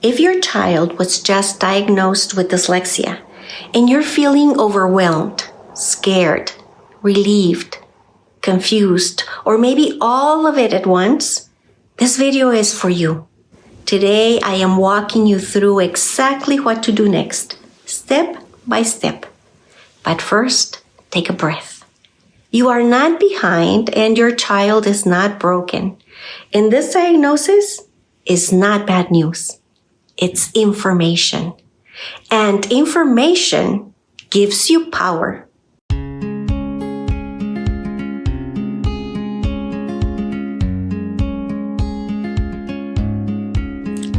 If your child was just diagnosed with dyslexia and you're feeling overwhelmed, scared, relieved, confused, or maybe all of it at once, this video is for you. Today, I am walking you through exactly what to do next, step by step. But first, take a breath. You are not behind and your child is not broken. And this diagnosis is not bad news. It's information. And information gives you power.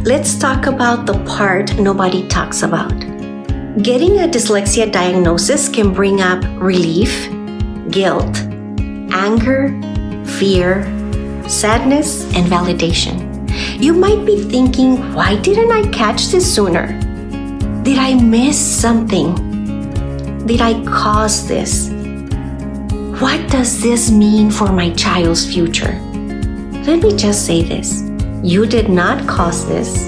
Let's talk about the part nobody talks about. Getting a dyslexia diagnosis can bring up relief, guilt, anger, fear, sadness, and validation. You might be thinking, why didn't I catch this sooner? Did I miss something? Did I cause this? What does this mean for my child's future? Let me just say this. You did not cause this,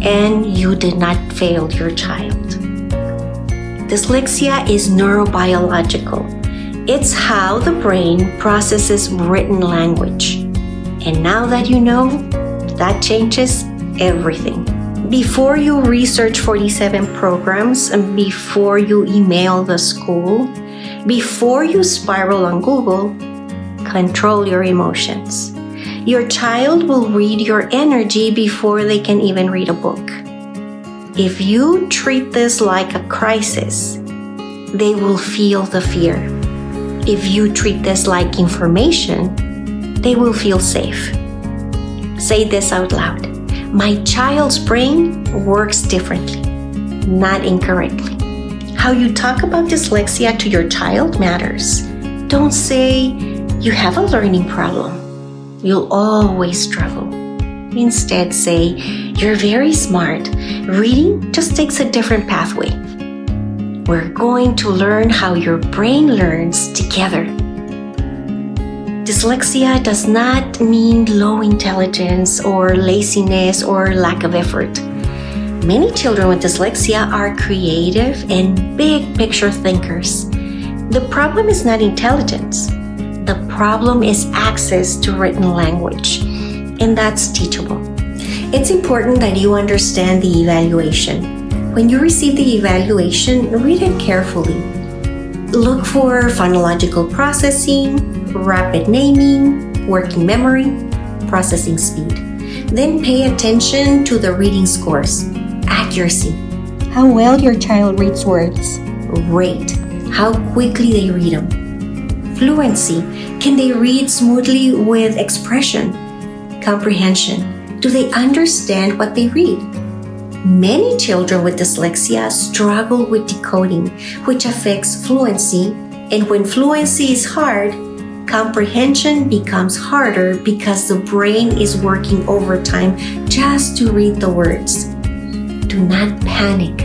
and you did not fail your child. Dyslexia is neurobiological. It's how the brain processes written language. And now that you know, that changes everything. Before you research 47 programs, and before you email the school, before you spiral on Google, control your emotions. Your child will read your energy before they can even read a book. If you treat this like a crisis, they will feel the fear. If you treat this like information, they will feel safe. Say this out loud. My child's brain works differently, not incorrectly. How you talk about dyslexia to your child matters. Don't say, you have a learning problem. You'll always struggle. Instead, say, you're very smart. Reading just takes a different pathway. We're going to learn how your brain learns together. Dyslexia does not mean low intelligence or laziness or lack of effort. Many children with dyslexia are creative and big picture thinkers. The problem is not intelligence. The problem is access to written language, and that's teachable. It's important that you understand the evaluation. When you receive the evaluation, read it carefully. Look for phonological processing, rapid naming, working memory, processing speed. Then pay attention to the reading scores, accuracy, how well your child reads words, rate, how quickly they read them, fluency, can they read smoothly with expression, comprehension, do they understand what they read? Many children with dyslexia struggle with decoding, which affects fluency, and when fluency is hard, comprehension becomes harder because the brain is working overtime just to read the words. Do not panic.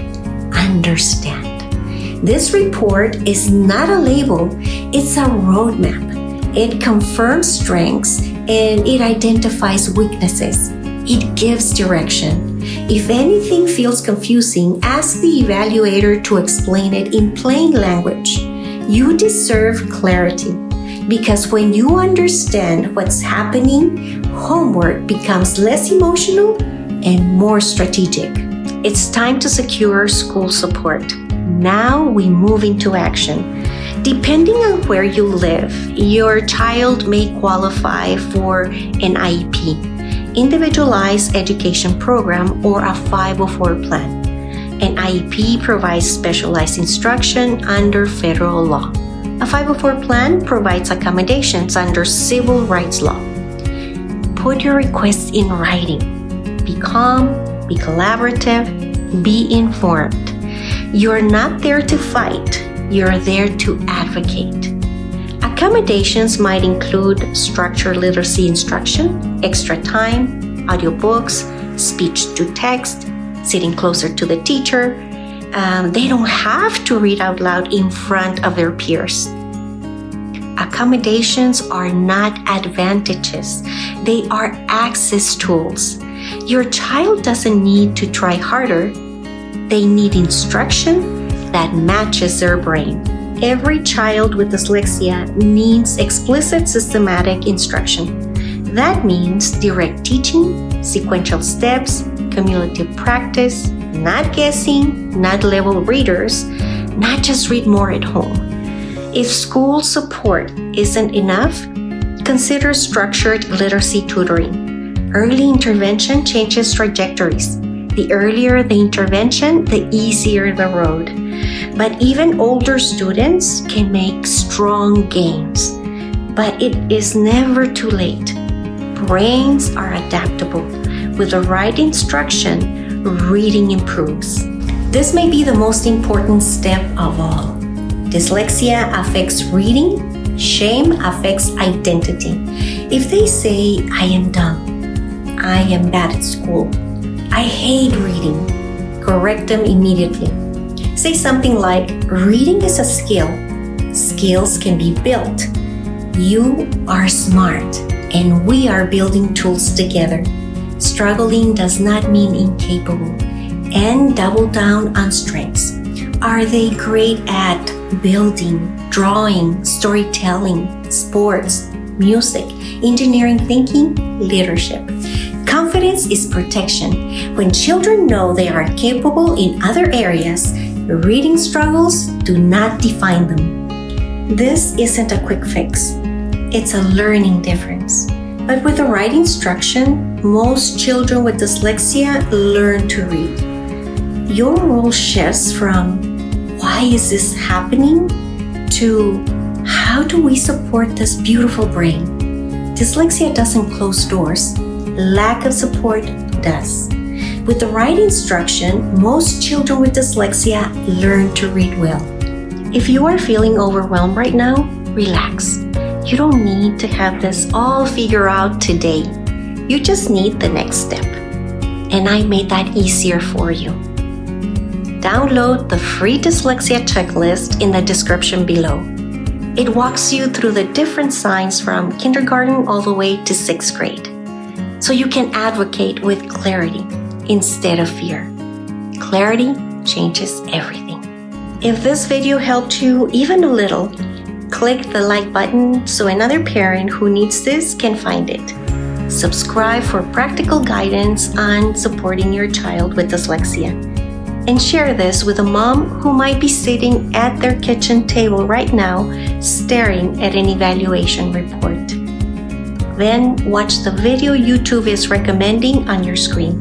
Understand. This report is not a label, it's a roadmap. It confirms strengths and it identifies weaknesses. It gives direction. If anything feels confusing, ask the evaluator to explain it in plain language. You deserve clarity. Because when you understand what's happening, homework becomes less emotional and more strategic. It's time to secure school support. Now we move into action. Depending on where you live, your child may qualify for an IEP, Individualized Education Program, or a 504 plan. An IEP provides specialized instruction under federal law. A 504 plan provides accommodations under civil rights law. Put your requests in writing. Be calm, be collaborative, be informed. You're not there to fight, you're there to advocate. Accommodations might include structured literacy instruction, extra time, audiobooks, speech to text, sitting closer to the teacher. They don't have to read out loud in front of their peers. Accommodations are not advantages. They are access tools. Your child doesn't need to try harder. They need instruction that matches their brain. Every child with dyslexia needs explicit systematic instruction. That means direct teaching, sequential steps, cumulative practice, not guessing, not level readers, not just read more at home. If school support isn't enough, consider structured literacy tutoring. Early intervention changes trajectories. The earlier the intervention, the easier the road. But even older students can make strong gains. But it is never too late. Brains are adaptable. With the right instruction, reading improves. This may be the most important step of all. Dyslexia affects reading. Shame affects identity. If they say, I am dumb, I am bad at school, I hate reading, correct them immediately. Say something like, reading is a skill. Skills can be built. You are smart, and we are building tools together. Struggling does not mean incapable. And double down on strengths. Are they great at building, drawing, storytelling, sports, music, engineering thinking, leadership? Confidence is protection. When children know they are capable in other areas, reading struggles do not define them. This isn't a quick fix. It's a learning difference. But with the right instruction, most children with dyslexia learn to read. Your role shifts from, why is this happening? To, how do we support this beautiful brain? Dyslexia doesn't close doors. Lack of support does. With the right instruction, most children with dyslexia learn to read well. If you are feeling overwhelmed right now, relax. You don't need to have this all figured out today. You just need the next step. And I made that easier for you. Download the free dyslexia checklist in the description below. It walks you through the different signs from kindergarten all the way to 6th grade, so you can advocate with clarity instead of fear. Clarity changes everything. If this video helped you even a little, click the like button so another parent who needs this can find it. Subscribe for practical guidance on supporting your child with dyslexia. And share this with a mom who might be sitting at their kitchen table right now staring at an evaluation report. Then watch the video YouTube is recommending on your screen.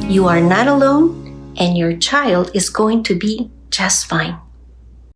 You are not alone, and your child is going to be just fine.